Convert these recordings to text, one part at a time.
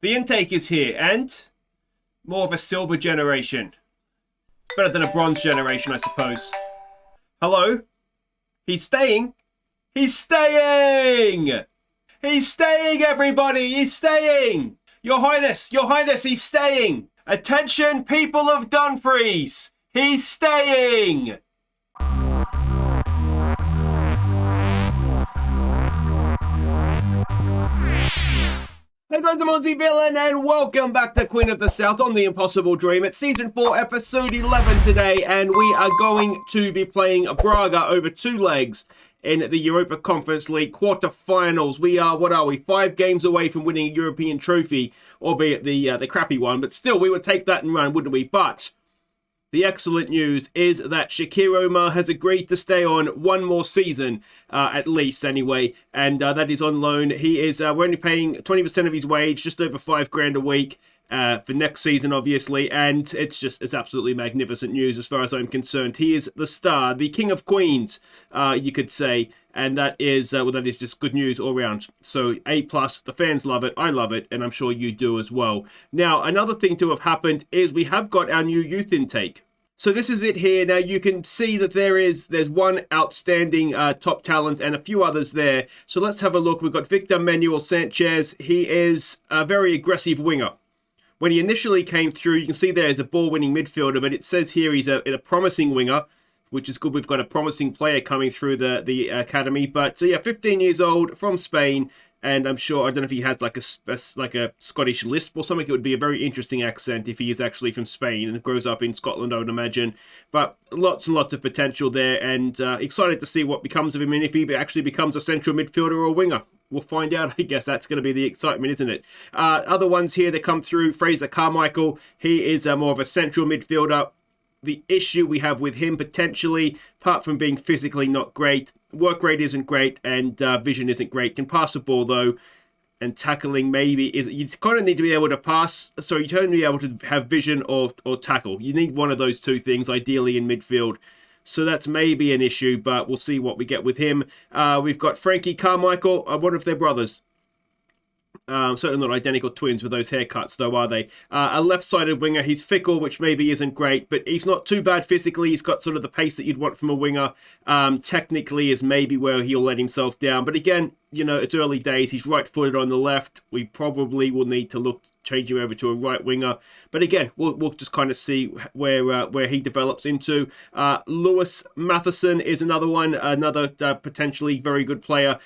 The intake is here, and more of a silver generation. It's better than a bronze generation, I suppose. Hello? He's staying. He's staying! He's staying, everybody! He's staying! Your Highness, he's staying! Attention, people of Dumfries! He's staying! Hey guys, I'm Aussie Villain, and welcome back to Queen of the South on The Impossible Dream. It's Season 4, Episode 11 today, and we are going to be playing Braga over 2 legs in the Europa Conference League Quarter-Finals. We are, 5 games away from winning a European trophy, albeit the crappy one, but still, we would take that and run, wouldn't we? But the excellent news is that Shakir Omar has agreed to stay on one more season, at least anyway, and that is on loan. He is, we're only paying 20% of his wage, just over $5,000 a week for next season, obviously, and it's absolutely magnificent news as far as I'm concerned. He is the star, the King of Queens, you could say, and that is just good news all around. So A+, the fans love it, I love it, and I'm sure you do as well. Now, another thing to have happened is we have got our new youth intake. So this is it here. Now you can see that there's one outstanding top talent and a few others there. So let's have a look. We've got Victor Manuel Sanchez. He is a very aggressive winger. When he initially came through, you can see there is a ball-winning midfielder, but it says here he's a promising winger, which is good. We've got a promising player coming through the academy. But so yeah, 15 years old, from Spain. And I'm sure, I don't know if he has like a Scottish lisp or something. It would be a very interesting accent if he is actually from Spain and grows up in Scotland, I would imagine. But lots and lots of potential there, and excited to see what becomes of him and if he actually becomes a central midfielder or a winger. We'll find out. I guess that's going to be the excitement, isn't it? Other ones here that come through, Fraser Carmichael. He is more of a central midfielder. The issue we have with him potentially, apart from being physically not great, work rate isn't great, and vision isn't great. Can pass the ball though, and tackling maybe is. You kind of need to be able to pass, so you don't be able to have vision or tackle. You need one of those two things, ideally in midfield. So that's maybe an issue, but we'll see what we get with him. We've got Frankie Carmichael. I wonder if they're brothers. Certainly not identical twins with those haircuts, though, are they? A left-sided winger. He's fickle, which maybe isn't great, but he's not too bad physically. He's got sort of the pace that you'd want from a winger. Technically is maybe where he'll let himself down. But again, you know, it's early days. He's right-footed on the left. We probably will need to change him over to a right winger. But again, we'll just kind of see where he develops into. Lewis Matheson is another one, another potentially very good player.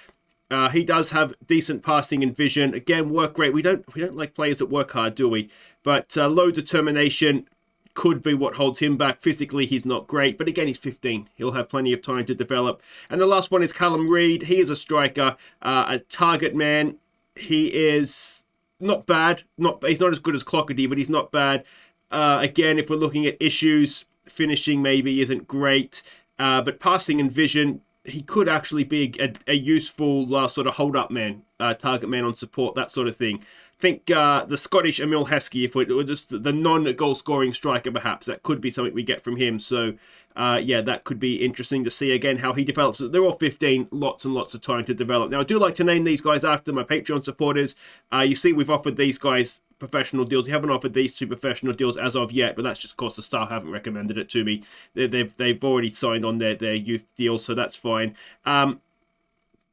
He does have decent passing and vision. Again, work rate. We don't like players that work hard, do we? But low determination could be what holds him back. Physically, he's not great. But again, he's 15. He'll have plenty of time to develop. And the last one is Callum Reid. He is a striker, a target man. He is not bad. He's not as good as Clockerty, but he's not bad. Again, if we're looking at issues, finishing maybe isn't great. But passing and vision, he could actually be a useful sort of hold-up man, target man on support, that sort of thing. Think the Scottish Emil Heskey, if we're just the non-goal scoring striker, perhaps. That could be something we get from him. So, yeah, that could be interesting to see, again, how he develops. They're all 15, lots and lots of time to develop. Now, I do like to name these guys after my Patreon supporters. You see, we've offered these guys professional deals. We haven't offered these 2 professional deals as of yet, but that's just because the staff haven't recommended it to me. They've already signed on their youth deals, so that's fine.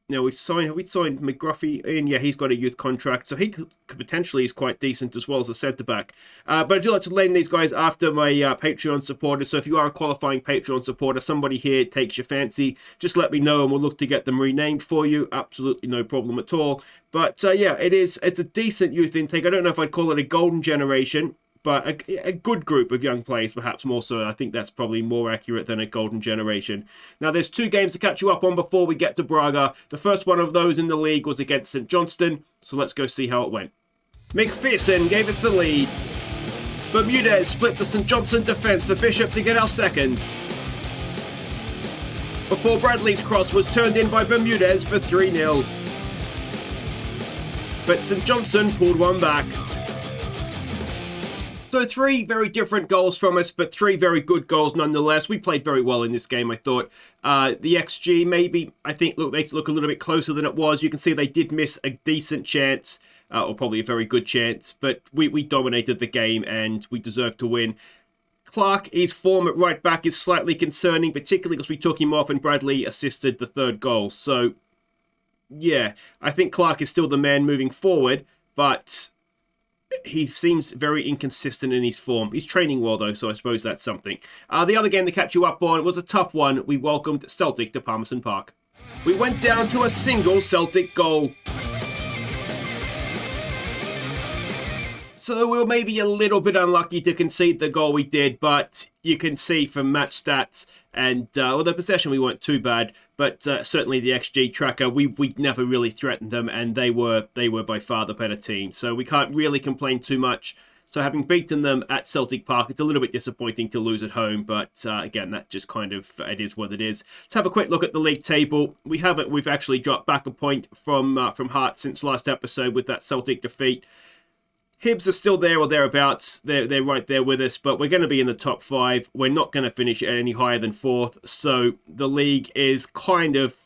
Now have we signed McGruffy in? Yeah, he's got a youth contract, so he could potentially is quite decent as well as a centre-back. But I do like to name these guys after my Patreon supporters, so if you are a qualifying Patreon supporter, somebody here takes your fancy, just let me know and we'll look to get them renamed for you. Absolutely no problem at all. But yeah, it's a decent youth intake. I don't know if I'd call it a golden generation, but a good group of young players, perhaps more so. I think that's probably more accurate than a golden generation. Now, there's 2 games to catch you up on before we get to Braga. The first one of those in the league was against St Johnstone, so let's go see how it went. McPherson gave us the lead. Bermudez split the St Johnstone defence for Bishop to get our second, before Bradley's cross was turned in by Bermudez for 3-0. But St Johnstone pulled one back. So 3 very different goals from us, but 3 very good goals nonetheless. We played very well in this game, I thought. The XG maybe, I think, makes it look a little bit closer than it was. You can see they did miss a decent chance. or probably a very good chance. But we dominated the game and we deserved to win. Clark, his form at right back is slightly concerning, particularly because we took him off and Bradley assisted the third goal. So, yeah, I think Clark is still the man moving forward, but he seems very inconsistent in his form. He's training well, though, so I suppose that's something. The other game to catch you up on was a tough one. We welcomed Celtic to Palmerston Park. We went down to a single Celtic goal. So we were maybe a little bit unlucky to concede the goal we did, but you can see from match stats and the possession we weren't too bad, but certainly the XG tracker, we never really threatened them, and they were by far the better team. So we can't really complain too much. So having beaten them at Celtic Park, it's a little bit disappointing to lose at home, but again, that just kind of, it is what it is. Let's have a quick look at the league table. We've actually dropped back a point from Hearts since last episode with that Celtic defeat. Hibs are still there or thereabouts. They're right there with us, but we're going to be in the top 5. We're not going to finish any higher than 4th. So the league is kind of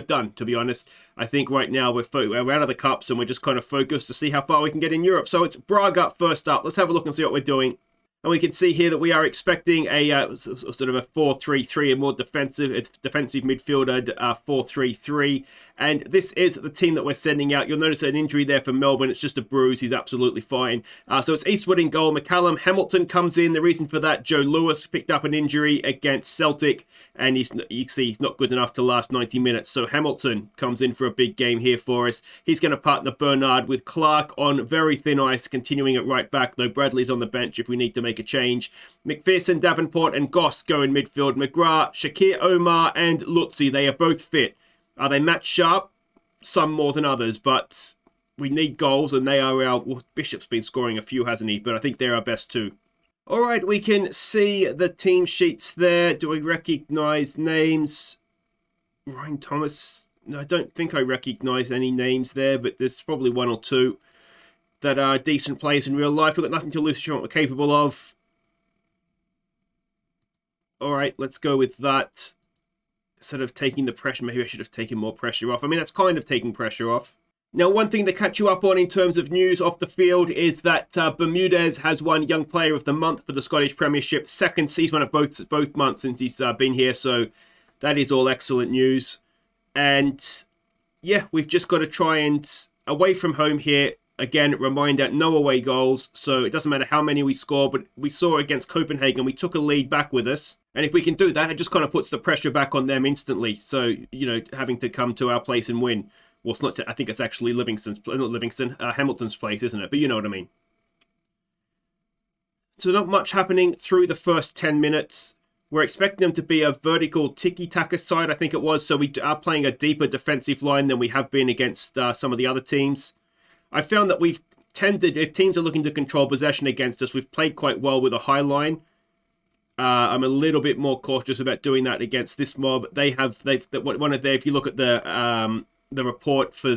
done, to be honest. I think right now we're out of the cups and we're just kind of focused to see how far we can get in Europe. So it's Braga first up. Let's have a look and see what we're doing. And we can see here that we are expecting a sort of a 4-3-3, a more defensive midfielder, 4-3-3. And this is the team that we're sending out. You'll notice an injury there for Melbourne. It's just a bruise. He's absolutely fine. So it's Eastwood in goal. McCallum, Hamilton comes in. The reason for that, Joe Lewis picked up an injury against Celtic. And you see he's not good enough to last 90 minutes. So Hamilton comes in for a big game here for us. He's going to partner Bernard with Clark on very thin ice, continuing at right back, though Bradley's on the bench if we need to make a change. McPherson, Davenport and Goss go in midfield. McGrath, Shakir Omar and Lutzi, they are both fit. Are they match sharp? Some more than others, but we need goals and they are our... Well, Bishop's been scoring a few, hasn't he? But I think they're our best too. All right, we can see the team sheets there. Do we recognise names? Ryan Thomas? No, I don't think I recognise any names there, but there's probably one or two that are decent players in real life. We've got nothing to lose to show what we're capable of. All right, let's go with that. Instead of taking the pressure, maybe I should have taken more pressure off. I mean, that's kind of taking pressure off. Now, one thing to catch you up on in terms of news off the field is that Bermudez has won Young Player of the Month for the Scottish Premiership. He's won it both months since he's been here, so that is all excellent news. And yeah, we've just got to try and, away from home here, again, reminder, no away goals, so it doesn't matter how many we score, but we saw against Copenhagen, we took a lead back with us. And if we can do that, it just kind of puts the pressure back on them instantly. So, you know, having to come to our place and win. Well, it's not, I think it's actually Hamilton's place, isn't it? But you know what I mean. So not much happening through the first 10 minutes. We're expecting them to be a vertical tiki-taka side, I think it was. So we are playing a deeper defensive line than we have been against some of the other teams. I found that we've tended, if teams are looking to control possession against us, we've played quite well with a high line. I'm a little bit more cautious about doing that against this mob. If you look at the report for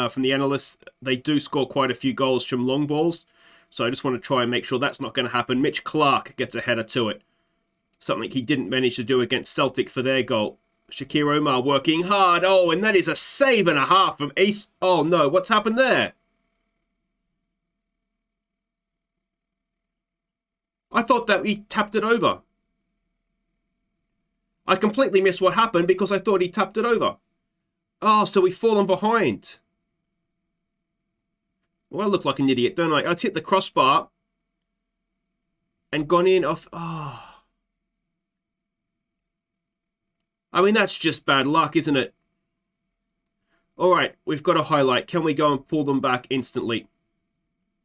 from the analysts, they do score quite a few goals from long balls. So I just want to try and make sure that's not going to happen. Mitch Clark gets a header to it. Something he didn't manage to do against Celtic for their goal. Shakir Omar working hard. Oh, and that is a save and a half from East. Oh no, what's happened there? I thought that he tapped it over. I completely missed what happened because I thought he tapped it over. Oh, so we've fallen behind. Well, I look like an idiot, don't I? I'd hit the crossbar and gone in off. Oh. I mean, that's just bad luck, isn't it? All right, we've got a highlight. Can we go and pull them back instantly?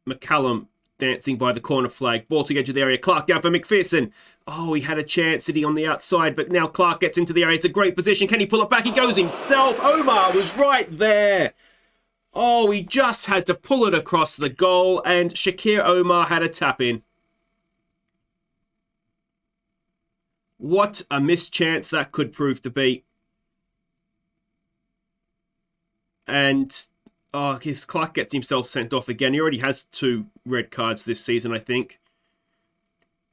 McCallum dancing by the corner flag. Ball to the edge of the area. Clark down for McPherson. Oh, he had a chance, City on the outside, but now Clark gets into the area. It's a great position. Can he pull it back? He goes himself. Omar was right there. Oh, he just had to pull it across the goal, and Shakir Omar had a tap in. What a missed chance that could prove to be. And Clark gets himself sent off again. He already has 2 red cards this season, I think.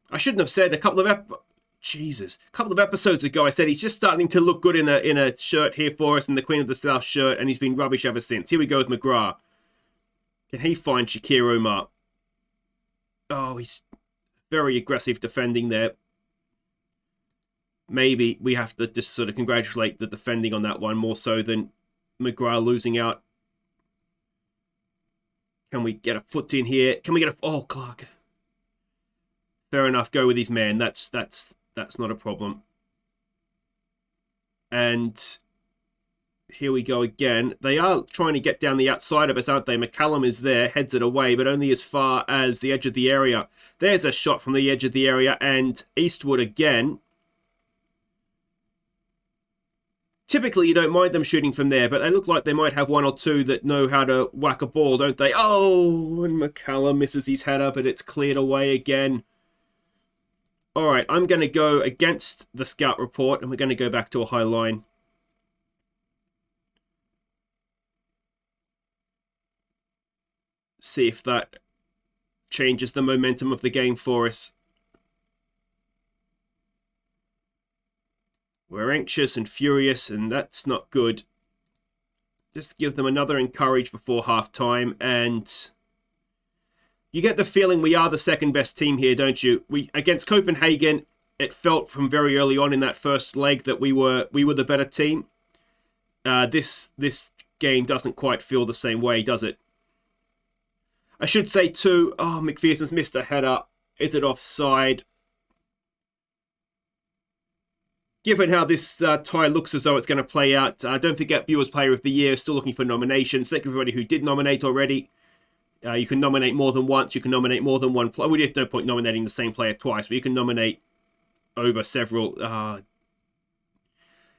I shouldn't have said a couple of episodes ago, I said he's just starting to look good in a shirt here for us, in the Queen of the South shirt, and he's been rubbish ever since. Here we go with McGrath. Can he find Shakir Omar? Oh, he's very aggressive defending there. Maybe we have to just sort of congratulate the defending on that one more so than McGrath losing out. Can we get a foot in here? Can we get a... Oh, Clark. Fair enough. Go with his man. That's not a problem. And here we go again. They are trying to get down the outside of us, aren't they? McCallum is there, heads it away, but only as far as the edge of the area. There's a shot from the edge of the area, and Eastwood again. Typically, you don't mind them shooting from there, but they look like they might have one or two that know how to whack a ball, don't they? Oh, and McCallum misses his header, but it's cleared away again. All right, I'm going to go against the scout report, and we're going to go back to a high line. See if that changes the momentum of the game for us. We're anxious and furious, and that's not good. Just give them another encourage before half-time, and you get the feeling we are the second best team here, don't you? Against Copenhagen, it felt from very early on in that first leg that we were the better team. This game doesn't quite feel the same way, does it? I should say too, oh, McPherson's missed a header. Is it offside? Given how this tie looks as though it's going to play out, don't forget Viewers Player of the Year, still looking for nominations. Thank everybody who did nominate already. You can nominate more than once. You can nominate more than one player. Well, there's no point nominating the same player twice, but you can nominate over several.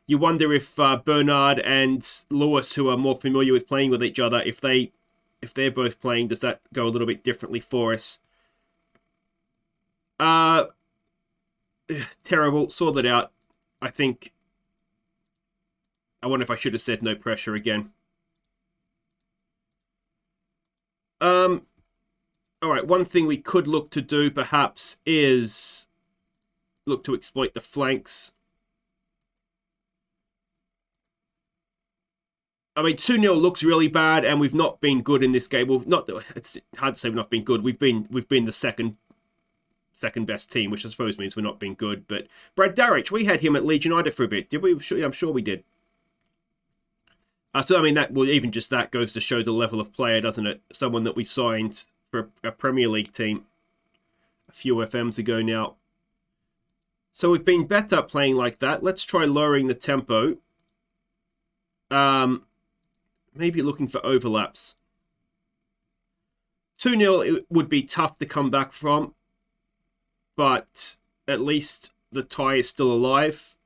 You wonder if Bernard and Lewis, who are more familiar with playing with each other, if they're both playing, does that go a little bit differently for us? Terrible. Sort it out. I think... I wonder if I should have said no pressure again. Alright, one thing we could look to do, perhaps, is look to exploit the flanks. I mean, 2-0 looks really bad, and we've not been good in this game. Well, it's hard to say we've not been good. We've been the second best team, which I suppose means we're not being good. But Brad Darrich, we had him at Leeds United for a bit, did we? I'm sure we did. So I mean, even just that goes to show the level of player, doesn't it? Someone that we signed for a Premier League team a few FMs ago now. So we've been better playing like that. Let's try lowering the tempo. Maybe looking for overlaps. 2-0 it would be tough to come back from, but at least the tie is still alive.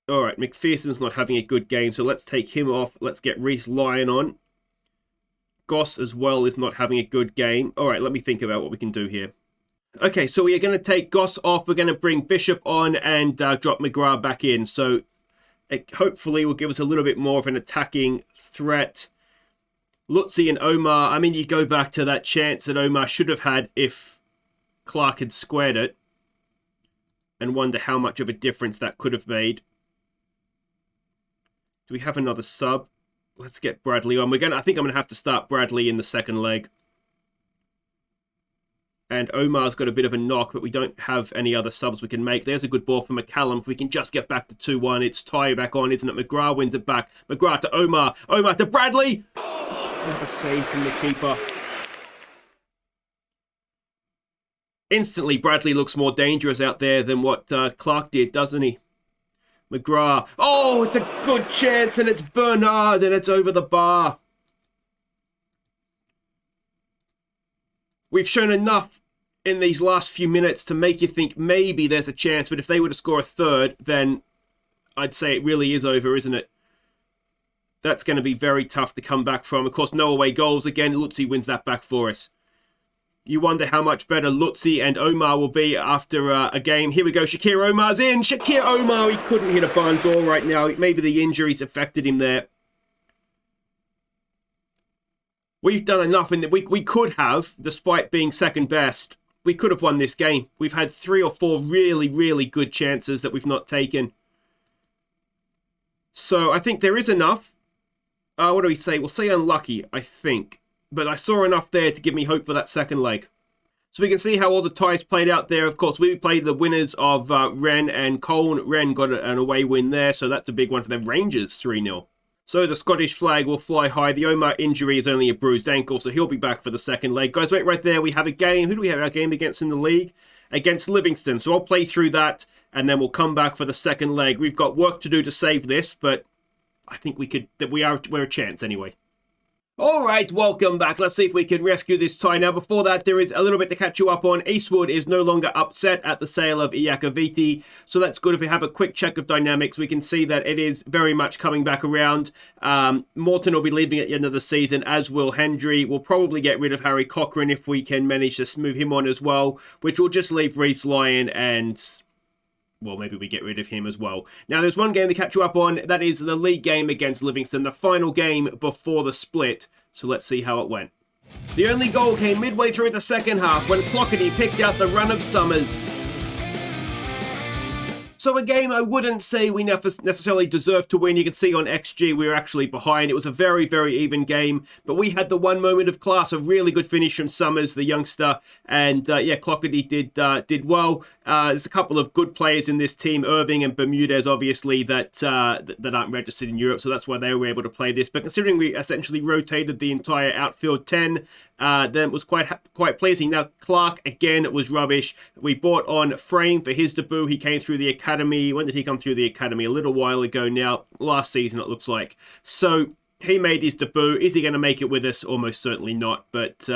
All right, McPherson's not having a good game, so let's take him off. Let's get Reece Lyon on. Goss as well is not having a good game. All right, let me think about what we can do here. Okay, so we are going to take Goss off. We're going to bring Bishop on and drop McGrath back in. So it hopefully will give us a little bit more of an attacking threat. Lutzi and Omar. I mean, you go back to that chance that Omar should have had if Clark had squared it, and wonder how much of a difference that could have made. Do we have another sub? Let's get Bradley on. I think I'm going to have to start Bradley in the second leg. And Omar's got a bit of a knock, but we don't have any other subs we can make. There's a good ball for McCallum. If we can just get back to 2-1, it's Ty back on, isn't it? McGrath wins it back. McGrath to Omar. Omar to Bradley. Oh, what a save from the keeper. Instantly, Bradley looks more dangerous out there than what Clark did, doesn't he? McGrath. Oh, it's a good chance, and it's Bernard, and it's over the bar. We've shown enough in these last few minutes to make you think maybe there's a chance, but if they were to score a third, then I'd say it really is over, isn't it? That's going to be very tough to come back from. Of course, no away goals. Again, Lutzi wins that back for us. You wonder how much better Lutzi and Omar will be after a game. Here we go. Shakir Omar's in. Shakir Omar, he couldn't hit a barn door right now. Maybe the injuries affected him there. We've done enough in that we could have, despite being second best, we could have won this game. We've had 3 or 4 really, really good chances that we've not taken. So I think there is enough. What do we say? We'll say unlucky, I think. But I saw enough there to give me hope for that second leg. So we can see how all the ties played out there. Of course, we played the winners of Rennes and Colne. Rennes got an away win there, so that's a big one for them. Rangers 3-0. So the Scottish flag will fly high. The Omar injury is only a bruised ankle, so he'll be back for the second leg. Guys, wait right there. We have a game. Who do we have our game against in the league? Against Livingston. So I'll play through that, and then we'll come back for the second leg. We've got work to do to save this, but I think we're a chance anyway. All right, welcome back. Let's see if we can rescue this tie. Now, before that, there is a little bit to catch you up on. Eastwood is no longer upset at the sale of Iacoviti, so that's good. If we have a quick check of dynamics, we can see that it is very much coming back around. Morton will be leaving at the end of the season, as will Hendry. We'll probably get rid of Harry Cochrane if we can manage to move him on as well, which will just leave Reece Lyon and... well, maybe we get rid of him as well. Now, there's one game to catch you up on. That is the league game against Livingston, the final game before the split. So let's see how it went. The only goal came midway through the second half when Clockety picked out the run of Summers. So a game I wouldn't say we necessarily deserved to win. You can see on XG we were actually behind. It was a very, very even game. But we had the one moment of class, a really good finish from Summers, the youngster. And yeah, Clockety did well. There's a couple of good players in this team, Irving and Bermudez, obviously, that aren't registered in Europe. So that's why they were able to play this. But considering we essentially rotated the entire outfield 10, then it was quite pleasing. Now, Clark, again, was rubbish. We bought on Frame for his debut. He came through the academy. When did he come through the academy? A little while ago now. Last season, it looks like. So he made his debut. Is he going to make it with us? Almost certainly not. But...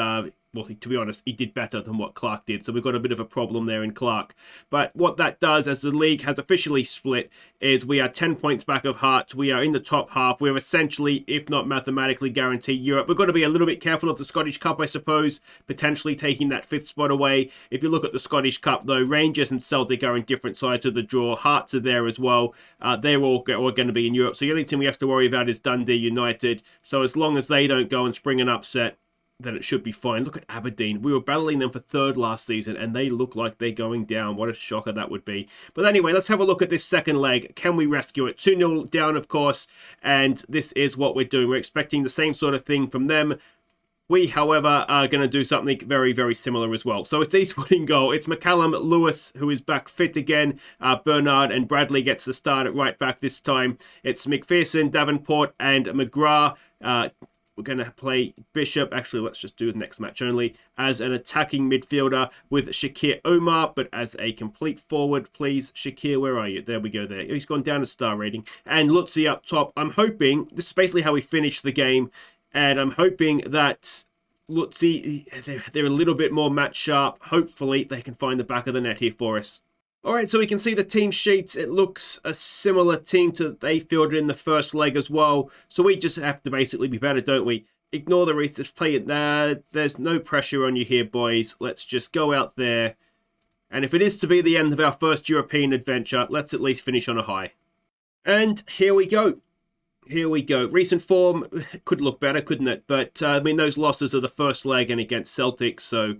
well, to be honest, he did better than what Clark did, so we've got a bit of a problem there in Clark. But what that does, as the league has officially split, is we are 10 points back of Hearts. We are in the top half. We're essentially, if not mathematically, guaranteed Europe. We've got to be a little bit careful of the Scottish Cup, I suppose, potentially taking that 5th spot away. If you look at the Scottish Cup, though, Rangers and Celtic are in different sides of the draw. Hearts are there as well. They're all going to be in Europe. So the only team we have to worry about is Dundee United. So as long as they don't go and spring an upset, then it should be fine. Look at Aberdeen. We were battling them for 3rd last season, and they look like they're going down. What a shocker that would be. But anyway, let's have a look at this second leg. Can we rescue it? 2-0 down, of course, and this is what we're doing. We're expecting the same sort of thing from them. We, however, are going to do something very, very similar as well. So it's Eastwood in goal. It's McCallum Lewis, who is back fit again. Bernard and Bradley gets the start at right back this time. It's McPherson, Davenport, and McGrath. We're going to play Bishop. Actually, let's just do the next match only. As an attacking midfielder with Shakir Omar, but as a complete forward, please. Shakir, where are you? There we go there. He's gone down a star rating. And Lutzi up top. I'm hoping, this is basically how we finish the game, and I'm hoping that Lutzi, they're a little bit more match sharp. Hopefully, they can find the back of the net here for us. All right, so we can see the team sheets. It looks a similar team to they fielded in the first leg as well. So we just have to basically be better, don't we? Ignore the race. Just play it there. There's no pressure on you here, boys. Let's just go out there. And if it is to be the end of our first European adventure, let's at least finish on a high. And here we go. Here we go. Recent form could look better, couldn't it? But, I mean, those losses are the first leg and against Celtic, so...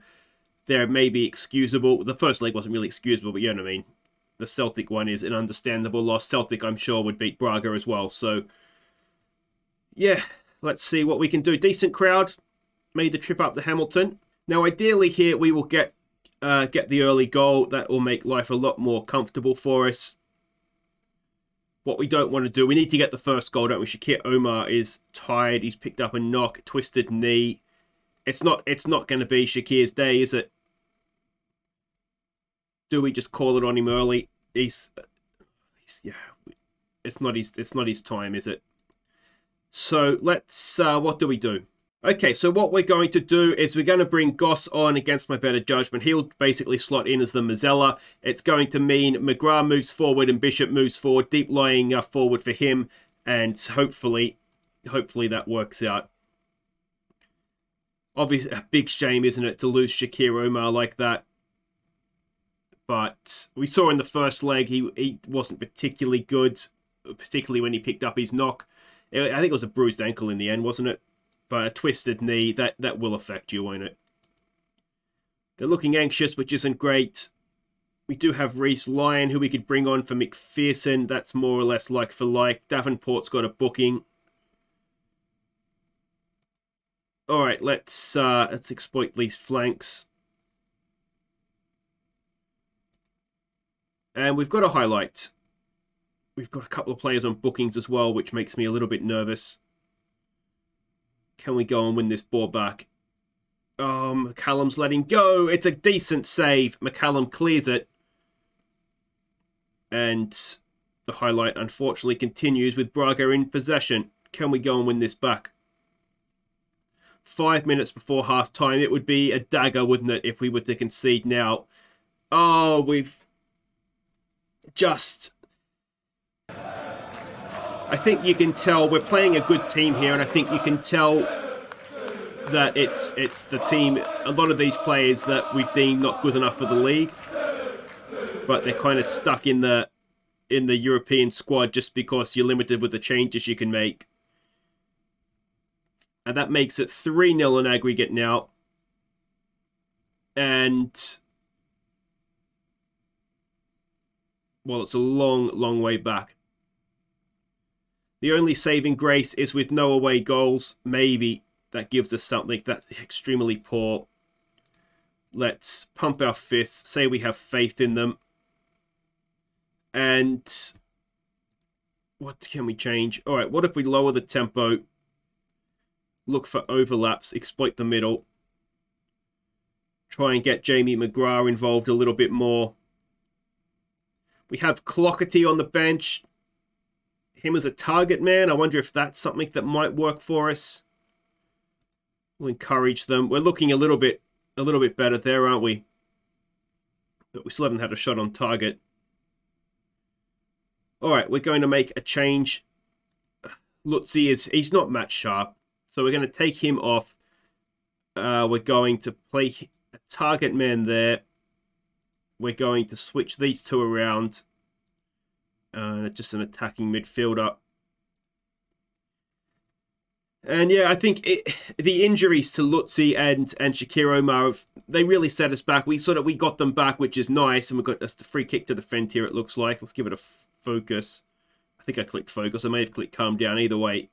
there may be excusable. The first leg wasn't really excusable, but you know what I mean. The Celtic one is an understandable loss. Celtic, I'm sure, would beat Braga as well. So, yeah, let's see what we can do. Decent crowd. Made the trip up to Hamilton. Now, ideally here, we will get the early goal. That will make life a lot more comfortable for us. What we don't want to do, we need to get the first goal, don't we? Shakir Omar is tired. He's picked up a knock, twisted knee. It's not going to be Shakir's day, is it? Do we just call it on him early? Yeah, it's not his time, is it? So let's what do we do? Okay, so what we're going to do is we're going to bring Goss on against my better judgment. He'll basically slot in as the Mazzella. It's going to mean McGrath moves forward and Bishop moves forward, deep lying forward for him, and hopefully that works out. Obviously, a big shame, isn't it, to lose Shakir Omar like that? But we saw in the first leg he wasn't particularly good, particularly when he picked up his knock. I think it was a bruised ankle in the end, wasn't it? But a twisted knee, that will affect you, won't it? They're looking anxious, which isn't great. We do have Reece Lyon, who we could bring on for McPherson. That's more or less like for like. Davenport's got a booking. All right, let's exploit these flanks. And we've got a highlight. We've got a couple of players on bookings as well, which makes me a little bit nervous. Can we go and win this ball back? McCallum's letting go. It's a decent save. McCallum clears it. And the highlight, unfortunately, continues with Braga in possession. Can we go and win this back? 5 minutes before half-time. It would be a dagger, wouldn't it, if we were to concede now. Oh, we've just... I think you can tell we're playing a good team here, and I think you can tell that it's the team, a lot of these players that we've deemed not good enough for the league, but they're kind of stuck in the European squad just because you're limited with the changes you can make. And that makes it 3-0 in aggregate now. And well, it's a long, long way back. The only saving grace is with no away goals. Maybe that gives us something. That's extremely poor. Let's pump our fists, say we have faith in them. And what can we change? All right, what if we lower the tempo? Look for overlaps, exploit the middle. Try and get Jamie McGrath involved a little bit more. We have Clockety on the bench. Him as a target man. I wonder if that's something that might work for us. We'll encourage them. We're looking a little bit better there, aren't we? But we still haven't had a shot on target. All right, we're going to make a change. Lutzi he's not match sharp, so we're going to take him off. We're going to play a target man there. We're going to switch these two around. Just an attacking midfielder. And yeah, I think the injuries to Lutzi and Shakir Omar, they really set us back. We got them back, which is nice, and we've got us the free kick to defend here, it looks like. Let's give it a focus. I think I clicked focus. I may have clicked calm down. Either way.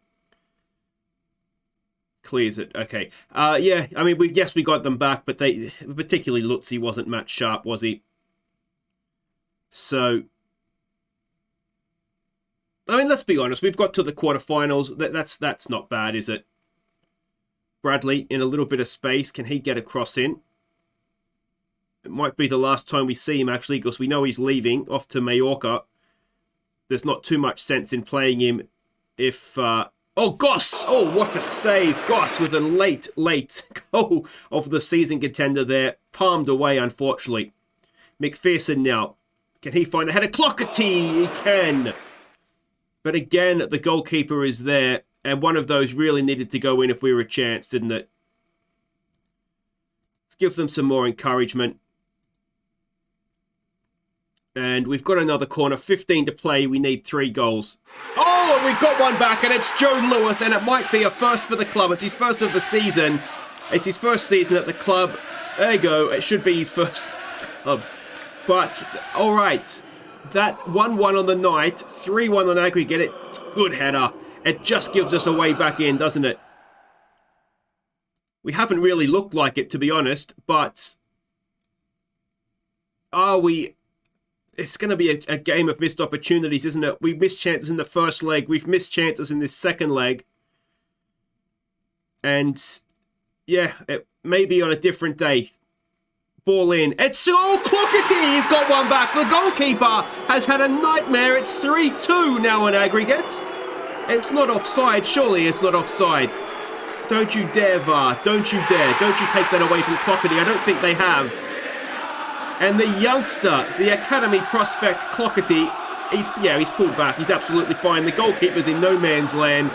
Clears it. Okay. Yeah, I mean, we got them back, but particularly Lutzi wasn't match sharp, was he? So, I mean, let's be honest. We've got to the quarterfinals. That's not bad, is it? Bradley in a little bit of space. Can he get a cross in? It might be the last time we see him, actually, because we know he's leaving off to Mallorca. There's not too much sense in playing him if... Oh, Goss! Oh, what a save. Goss with a late goal of the season contender there. Palmed away, unfortunately. McPherson now. Can he find the header? Clockety! He can. But again, the goalkeeper is there. And one of those really needed to go in if we were a chance, didn't it? Let's give them some more encouragement. And we've got another corner. 15 to play. We need 3 goals. Oh, and we've got one back, and it's Joe Lewis, and it might be a first for the club. It's his first of the season. It's his first season at the club. There you go. It should be his first club. But, all right. That 1-1 on the night, 3-1 on aggregate. Good header. It just gives us a way back in, doesn't it? We haven't really looked like it, to be honest, but are we... It's going to be a game of missed opportunities, isn't it? We missed chances in the first leg. We've missed chances in this second leg. And, yeah, it may be on a different day. Ball in. It's Clockety! He's got one back. The goalkeeper has had a nightmare. It's 3-2 now on aggregate. It's not offside. Surely it's not offside. Don't you dare, VAR. Don't you dare. Don't you take that away from Clockety. I don't think they have. And the youngster, the academy prospect Clockety, he's pulled back. He's absolutely fine. The goalkeeper's in no man's land.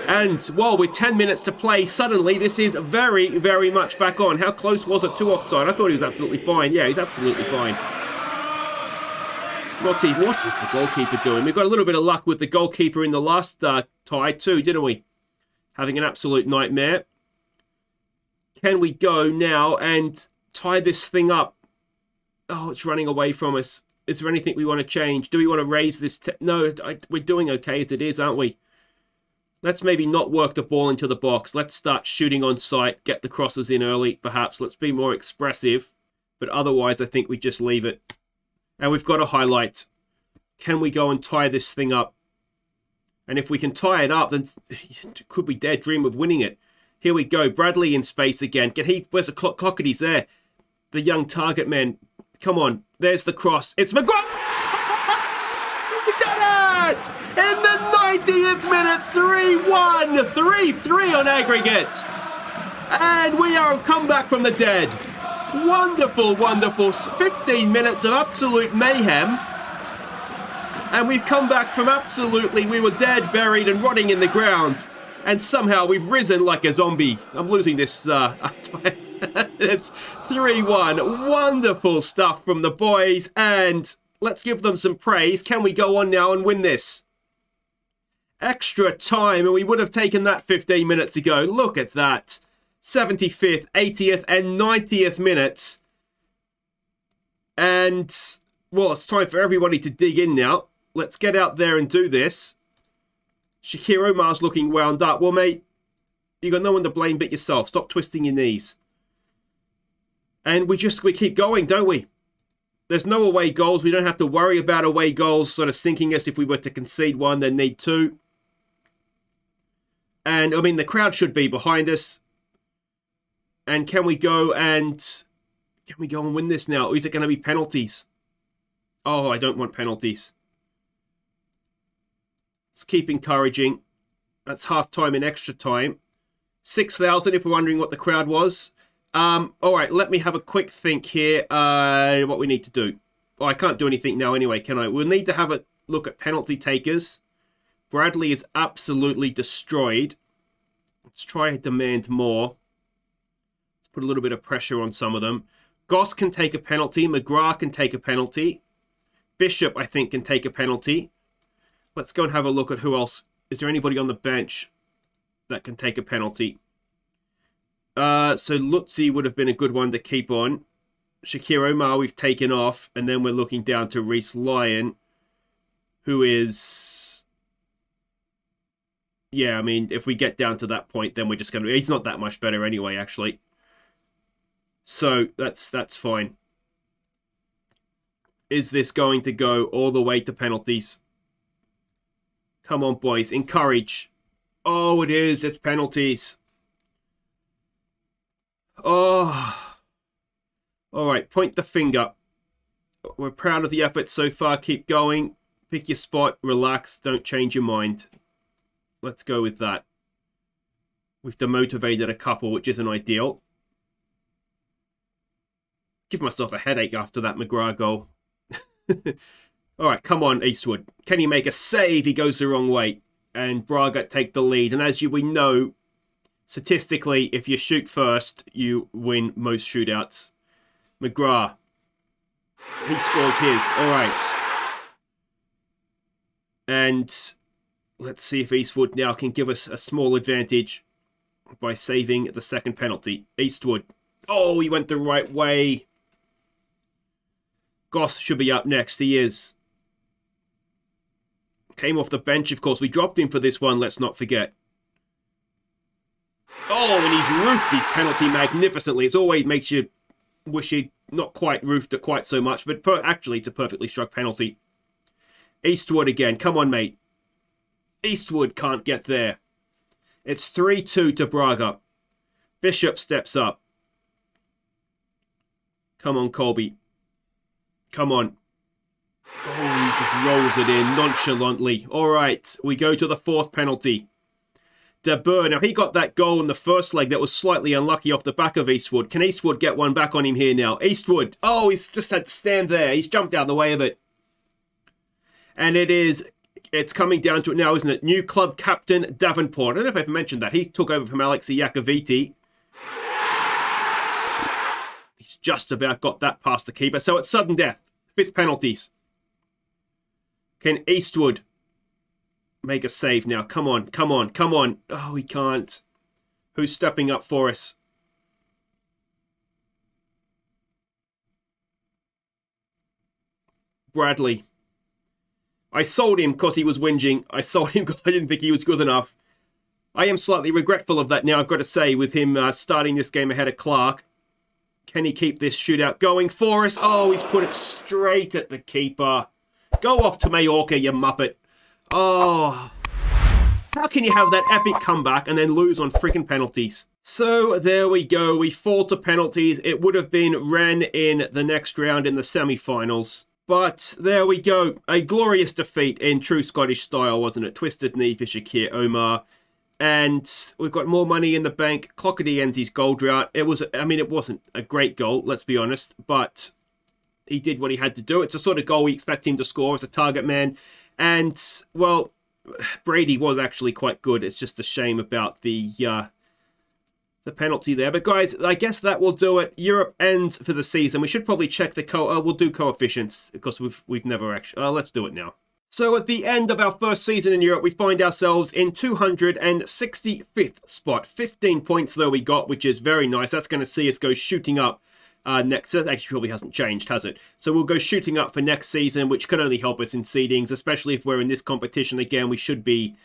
And, well, with 10 minutes to play, suddenly this is very, very much back on. How close was it to offside? I thought he was absolutely fine. Yeah, he's absolutely fine. What is the goalkeeper doing? We got a little bit of luck with the goalkeeper in the last tie too, didn't we? Having an absolute nightmare. Can we go now and tie this thing up? Oh, it's running away from us. Is there anything we want to change? Do we want to raise this? No, we're doing okay as it is, aren't we? Let's maybe not work the ball into the box. Let's start shooting on sight, get the crosses in early, perhaps. Let's be more expressive. But otherwise, I think we just leave it. And we've got a highlight. Can we go and tie this thing up? And if we can tie it up, then could we dare dream of winning it? Here we go. Bradley in space again. Where's the Clockety's there? The young target man. Come on. There's the cross. It's McGrath! We did it! In the 90th minute, 3-1. 3-3 on aggregate. And we are come back from the dead. Wonderful, wonderful 15 minutes of absolute mayhem. And we've come back from we were dead, buried and rotting in the ground. And somehow we've risen like a zombie. I'm losing this. It's 3-1. Wonderful stuff from the boys. And let's give them some praise. Can we go on now and win this? Extra time. And we would have taken that 15 minutes ago. Look at that. 75th, 80th and 90th minutes. And, well, it's time for everybody to dig in now. Let's get out there and do this. Shakir Omar's looking wound up. Well, mate, you got no one to blame but yourself. Stop twisting your knees. And we keep going, don't we? There's no away goals. We don't have to worry about away goals sort of sinking us. If we were to concede one, then need two. And, I mean, the crowd should be behind us. And can we go and win this now? Or is it going to be penalties? Oh, I don't want penalties. Let's keep encouraging. That's half time and extra time. 6,000 if we're wondering what the crowd was. All right, let me have a quick think here. What we need to do. Oh, I can't do anything now anyway, can I? We'll need to have a look at penalty takers. Bradley is absolutely destroyed. Let's try and demand more. Put a little bit of pressure on some of them. Goss can take a penalty. McGrath can take a penalty. Bishop, I think, can take a penalty. Let's go and have a look at who else. Is there anybody on the bench that can take a penalty? So Lutzi would have been a good one to keep on. Shakir Omar we've taken off. And then we're looking down to Reece Lyon, who is... Yeah, I mean, if we get down to that point, then we're just going to... He's not that much better anyway, actually. So that's fine. Is this going to go all the way to penalties? Come on, boys. Encourage. Oh, it is. It's penalties. Oh. All right. Point the finger. We're proud of the effort so far. Keep going. Pick your spot. Relax. Don't change your mind. Let's go with that. We've demotivated a couple, which isn't ideal. Give myself a headache after that McGrath goal. All right, come on, Eastwood. Can he make a save? He goes the wrong way. And Braga take the lead. And as we know, statistically, if you shoot first, you win most shootouts. McGrath. He scores his. All right. And let's see if Eastwood now can give us a small advantage by saving the second penalty. Eastwood. Oh, he went the right way. Goss should be up next. He is. Came off the bench, of course. We dropped him for this one, let's not forget. Oh, and he's roofed his penalty magnificently. It always makes you wish he'd not quite roofed it quite so much, but actually it's a perfectly struck penalty. Eastwood again. Come on, mate. Eastwood can't get there. It's 3-2 to Braga. Bishop steps up. Come on, Colby. Come on. Oh, he just rolls it in nonchalantly. All right, we go to the fourth penalty. De Boer. Now, he got that goal in the first leg that was slightly unlucky off the back of Eastwood. Can Eastwood get one back on him here now? Eastwood. Oh, he's just had to stand there. He's jumped out of the way of it. And it's coming down to it now, isn't it? New club captain, Davenport. I don't know if I've mentioned that. He took over from Alexi Iacoviti. He's just about got that past the keeper. So it's sudden death. Fifth penalties. Can Eastwood make a save now? Come on, come on, come on. Oh, he can't. Who's stepping up for us? Bradley. I sold him because he was whinging. I sold him because I didn't think he was good enough. I am slightly regretful of that now, I've got to say, with him starting this game ahead of Clark. Can he keep this shootout going for us? Oh, he's put it straight at the keeper. Go off to Mallorca, you muppet. Oh, how can you have that epic comeback and then lose on freaking penalties? So there we go. We fall to penalties. It would have been Rennes in the next round in the semi-finals. But there we go. A glorious defeat in true Scottish style, wasn't it? Twisted knee for Shakir Omar. And we've got more money in the bank. Clockety ends his goal drought. It wasn't a great goal, let's be honest. But he did what he had to do. It's the sort of goal we expect him to score as a target man. And, well, Brady was actually quite good. It's just a shame about the penalty there. But guys, I guess that will do it. Europe ends for the season. We should probably check the we'll do coefficients because we've never actually. Let's do it now. So at the end of our first season in Europe, we find ourselves in 265th spot. 15 points though we got, which is very nice. That's going to see us go shooting up next. That actually probably hasn't changed, has it? So we'll go shooting up for next season, which can only help us in seedings, especially if we're in this competition again. We should be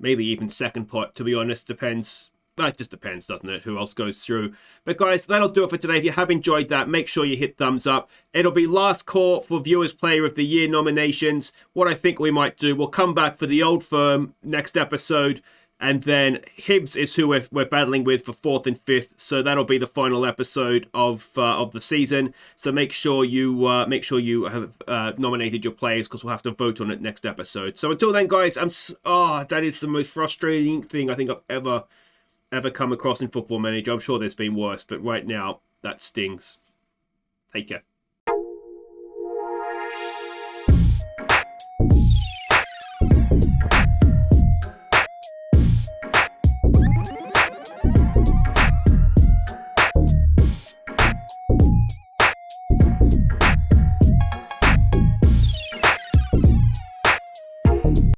maybe even second pot, to be honest. Depends. Well, it just depends, doesn't it? Who else goes through. But guys, that'll do it for today. If you have enjoyed that, make sure you hit thumbs up. It'll be last call for Viewers Player of the Year nominations. What I think we might do, we'll come back for the Old Firm next episode. And then Hibs is who we're battling with for 4th and 5th. So that'll be the final episode of the season. So make sure you have nominated your players, because we'll have to vote on it next episode. So until then, guys, that is the most frustrating thing I think I've ever come across in Football Manager. I'm sure there's been worse, but right now, that stings. Take care.